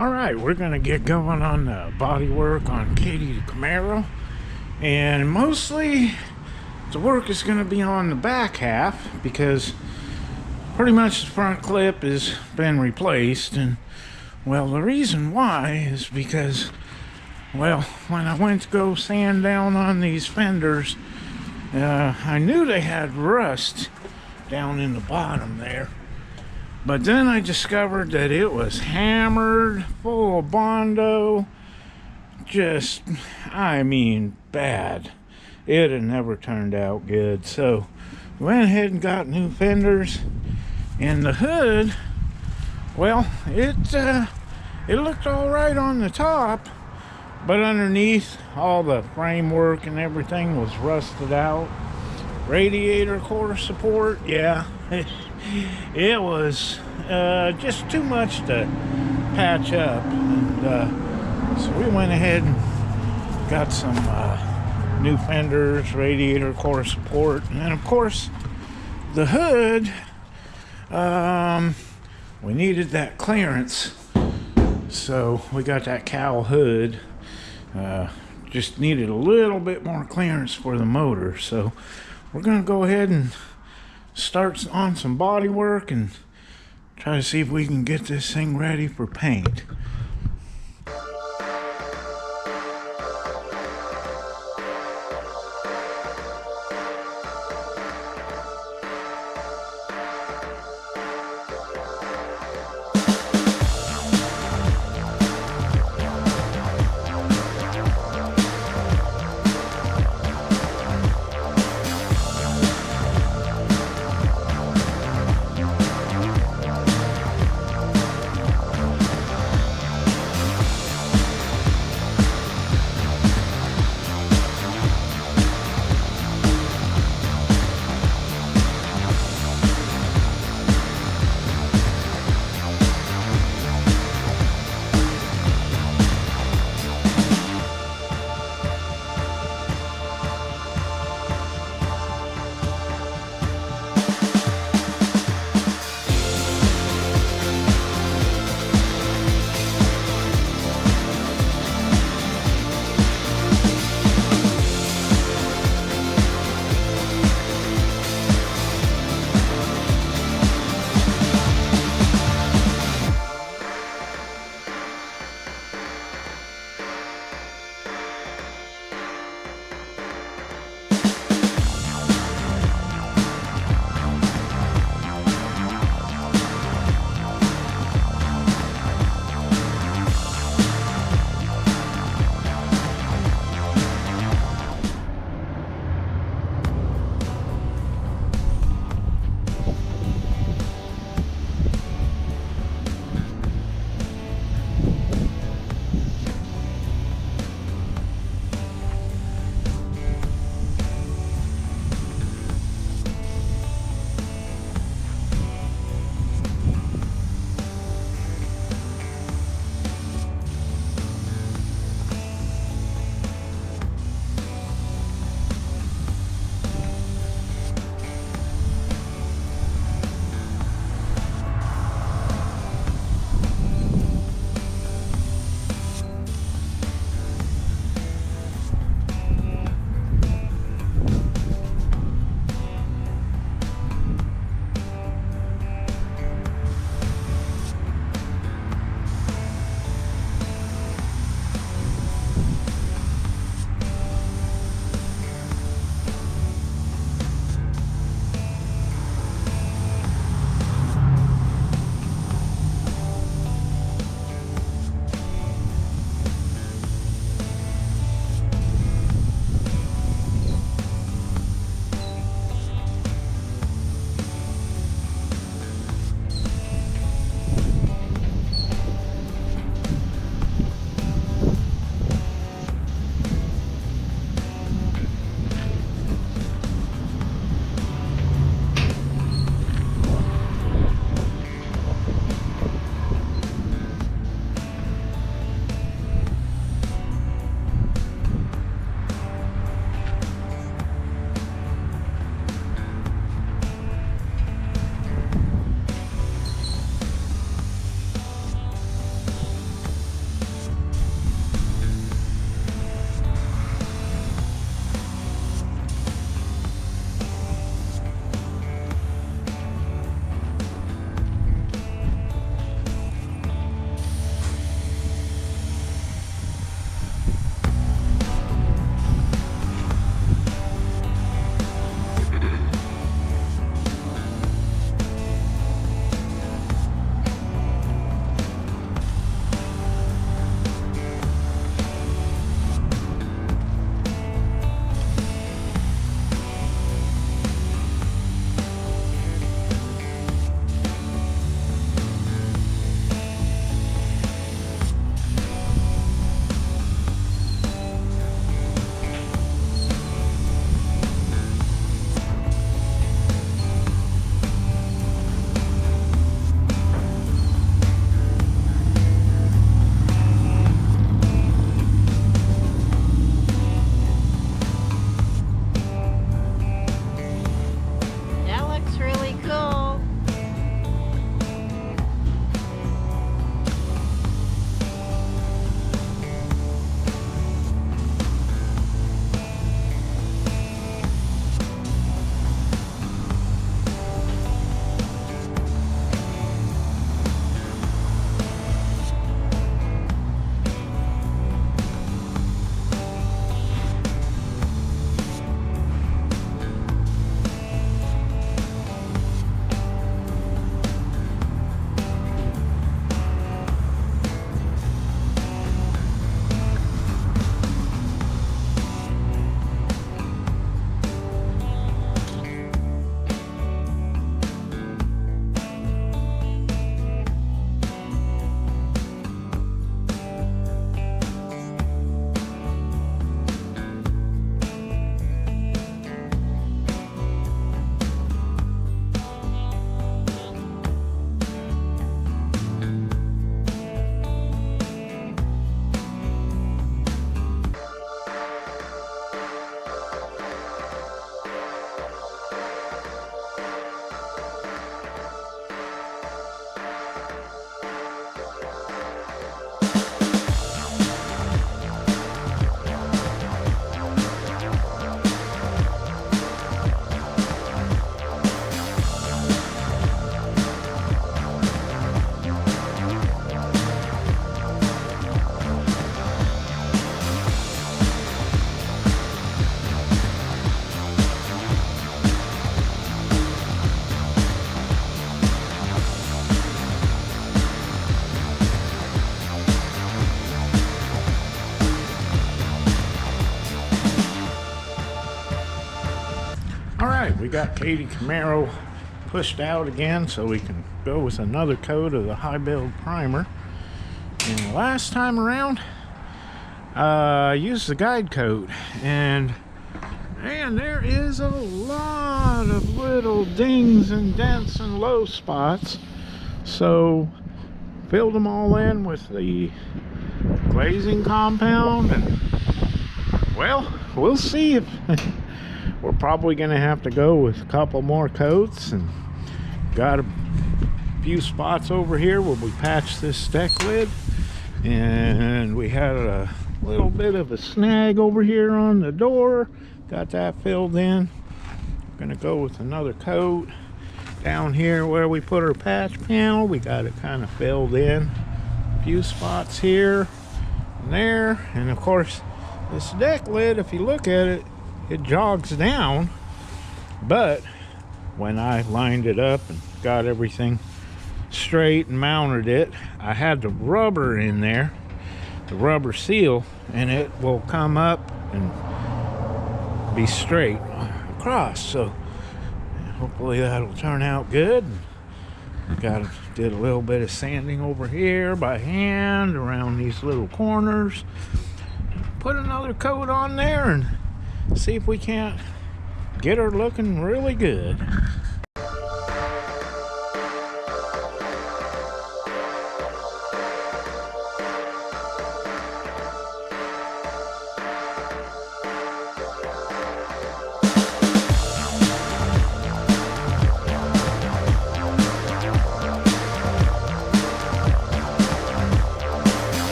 Alright, we're going to get going on the body work on Katy Camaro. And mostly the work is going to be on the back half because pretty much the front clip has been replaced. And well, the reason why is because, well, when I went to go sand down on these fenders, I knew they had rust down in the bottom there. But then I discovered that it was hammered, full of Bondo, just, I mean, bad. It had never turned out good. So, went ahead and got new fenders. And the hood, well, it looked all right on the top, but underneath, all the framework and everything was rusted out. Radiator core support, yeah. It was just too much to patch up, and so we went ahead and got some new fenders, radiator core support, and then of course the hood, we needed that clearance, so we got that cowl hood. Just needed a little bit more clearance for the motor, so we're gonna go ahead and start on some body work and try to see if we can get this thing ready for paint. All right, we got Katy Camaro pushed out again so we can go with another coat of the high build primer. And the last time around, I used the guide coat, and man, there is a lot of little dings and dents and low spots. So filled them all in with the glazing compound, and well, we'll see if we're probably gonna have to go with a couple more coats. And got a few spots over here where we patched this deck lid, and we had a little bit of a snag over here on the door. Got that filled in. Gonna go with another coat down here where we put our patch panel. We got it kind of filled in. A few spots here and there, and of course this deck lid, if you look at it, it jogs down, but when I lined it up and got everything straight and mounted it, I had the rubber in there, the rubber seal, and it will come up and be straight across. So hopefully that'll turn out good. Did a little bit of sanding over here by hand around these little corners. Put another coat on there and see if we can't get her looking really good.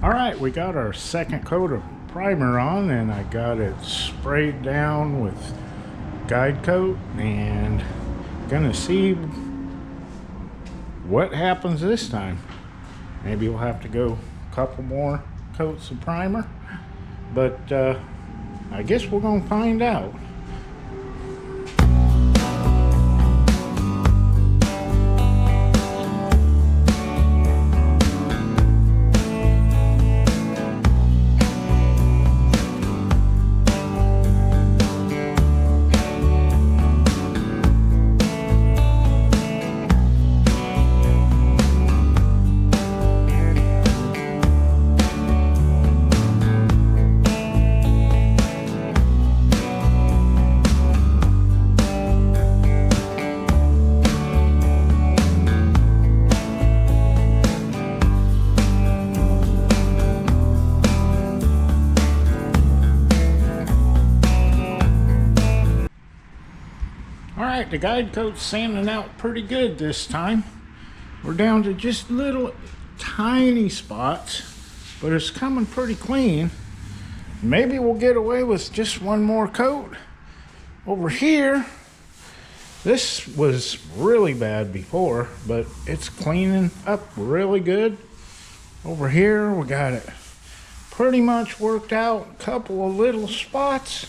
Alright, we got our second coat of primer on, and I got it sprayed down with guide coat, and gonna see what happens this time. Maybe we'll have to go a couple more coats of primer, but I guess we're gonna find out. Alright, the guide coat's sanding out pretty good this time. We're down to just little tiny spots, but it's coming pretty clean. Maybe we'll get away with just one more coat. Over here, this was really bad before, but it's cleaning up really good. Over here, we got it pretty much worked out. A couple of little spots,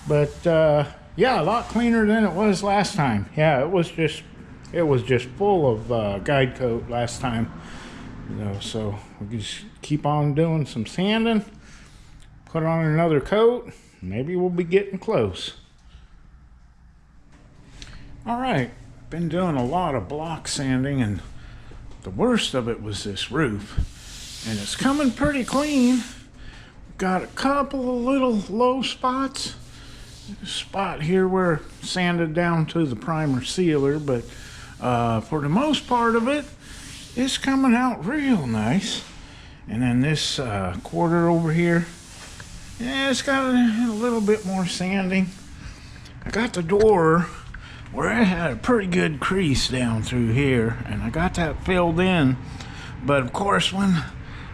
but yeah, a lot cleaner than it was last time. Yeah, it was just full of guide coat last time. You know, so we just keep on doing some sanding, put on another coat, maybe we'll be getting close. All right, been doing a lot of block sanding, and the worst of it was this roof, and it's coming pretty clean. Got a couple of little low spots. Spot here where sanded down to the primer sealer, but for the most part of it, it's coming out real nice. And then this quarter over here, yeah, it's got a little bit more sanding. I got the door where it had a pretty good crease down through here, and I got that filled in. But of course, when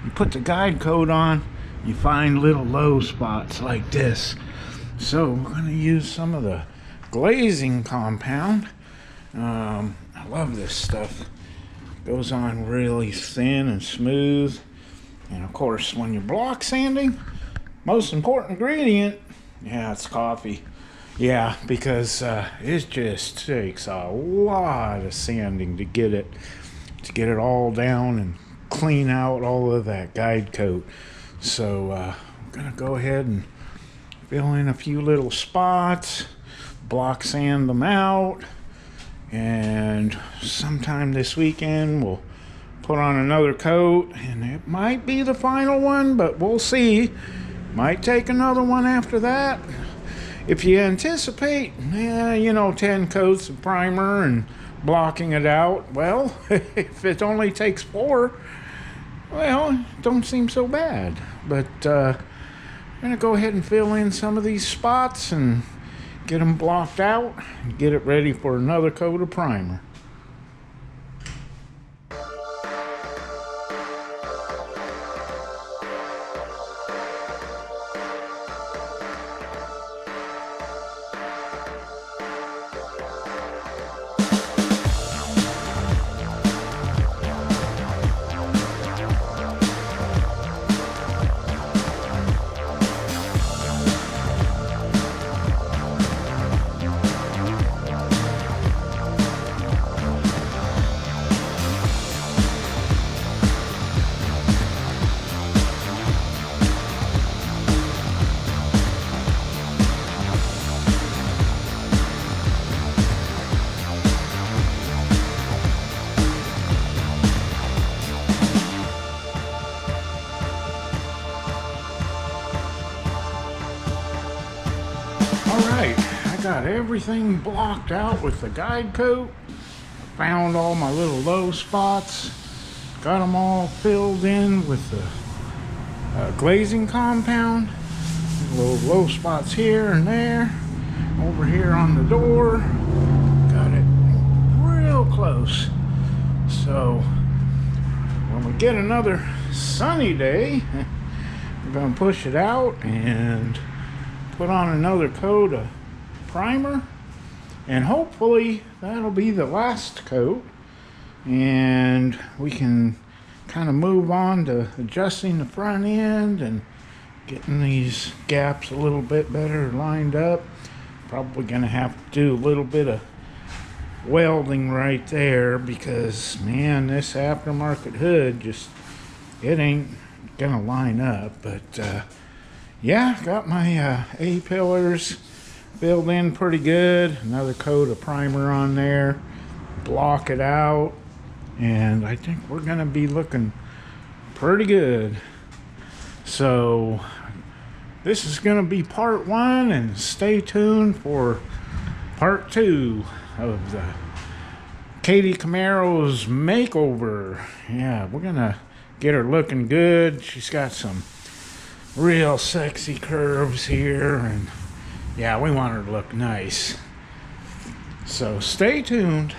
you put the guide coat on, you find little low spots like this. So we're going to use some of the glazing compound. I love this stuff. Goes on really thin and smooth. And of course, when you're block sanding, most important ingredient, yeah, it's coffee. Yeah, because it just takes a lot of sanding to get it all down and clean out all of that guide coat. So I'm gonna go ahead and fill in a few little spots, block sand them out, and sometime this weekend we'll put on another coat, and it might be the final one, but we'll see. Might take another one after that. If you anticipate, 10 coats of primer and blocking it out, well, if it only takes 4, well, it don't seem so bad. But I'm gonna go ahead and fill in some of these spots and get them blocked out and get it ready for another coat of primer. Alright, I got everything blocked out with the guide coat. Found all my little low spots. Got them all filled in with the glazing compound. Little low spots here and there. Over here on the door. Got it real close. So, when we get another sunny day, we're going to push it out and put on another coat of primer, and hopefully that'll be the last coat, and we can kind of move on to adjusting the front end and getting these gaps a little bit better lined up. Probably gonna have to do a little bit of welding right there, because man, this aftermarket hood just, it ain't gonna line up. But yeah, got my A-pillars filled in pretty good. Another coat of primer on there. Block it out. And I think we're going to be looking pretty good. So, this is going to be part 1. And stay tuned for part 2 of the Katy Camaro's makeover. Yeah, we're going to get her looking good. She's got some real sexy curves here, and yeah, we want her to look nice. So stay tuned.